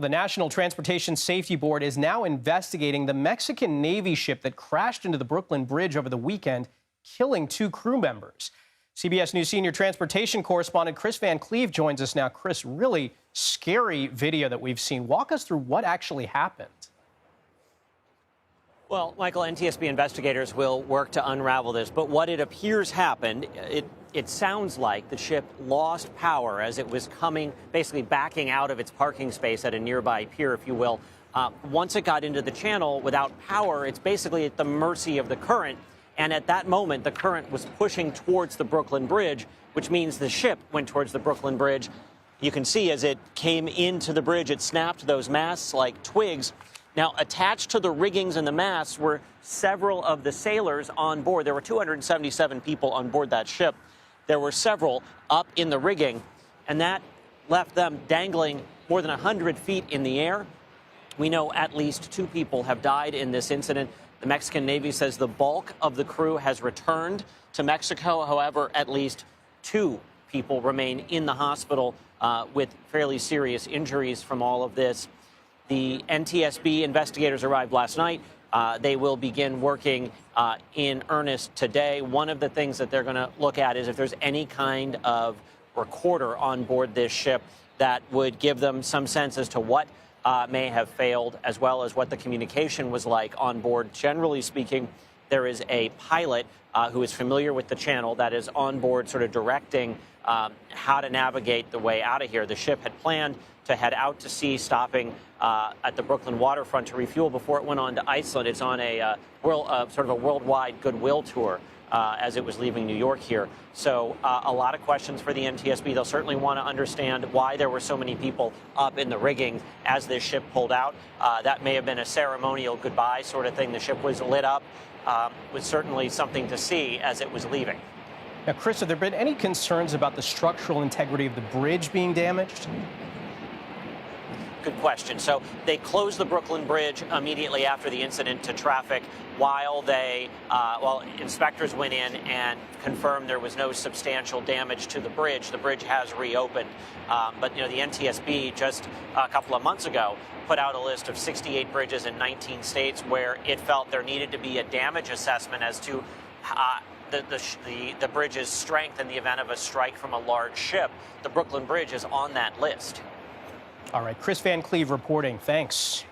The National Transportation Safety Board is now investigating the Mexican Navy ship that crashed into the Brooklyn Bridge over the weekend, killing 2 crew members. CBS News senior transportation correspondent Kris Van Cleave joins us now. Kris, really scary video that we've seen. Walk us through what actually happened. Well, Michael, NTSB investigators will work to unravel this, but what it appears happened, it sounds like the ship lost power as it was basically backing out of its parking space at a nearby pier, if you will. Once it got into the channel without power, it's basically at the mercy of the current. And at that moment, the current was pushing towards the Brooklyn Bridge, which means the ship went towards the Brooklyn Bridge. You can see as it came into the bridge, it snapped those masts like twigs. Now, attached to the riggings and the masts were several of the sailors on board. There were 277 people on board that ship. There were several up in the rigging, and that left them dangling more than 100 feet in the air. We know at least 2 people have died in this incident. The Mexican Navy says the bulk of the crew has returned to Mexico. However, at least 2 people remain in the hospital with fairly serious injuries from all of this. The NTSB investigators arrived last night. They will begin working in earnest today. One of the things that they're going to look at is if there's any kind of recorder on board this ship that would give them some sense as to what may have failed, as well as what the communication was like on board. Generally speaking, there is a pilot who is familiar with the channel that is on board sort of directing how to navigate the way out of here. The ship had planned to head out to sea, stopping at the Brooklyn waterfront to refuel before it went on to Iceland. It's on a sort of a worldwide goodwill tour as it was leaving New York here. So a lot of questions for the NTSB. They'll certainly want to understand why there were so many people up in the rigging as this ship pulled out. That may have been a ceremonial goodbye sort of thing. The ship was lit up. Was certainly something to see as it was leaving. Now, Kris, have there been any concerns about the structural integrity of the bridge being damaged? Good question. So they closed the Brooklyn Bridge immediately after the incident to traffic while inspectors went in and confirmed there was no substantial damage to the bridge. The bridge has reopened. But, the NTSB just a couple of months ago put out a list of 68 bridges in 19 states where it felt there needed to be a damage assessment as to the bridge's strength in the event of a strike from a large ship. The Brooklyn Bridge is on that list. All right, Kris Van Cleave reporting. Thanks.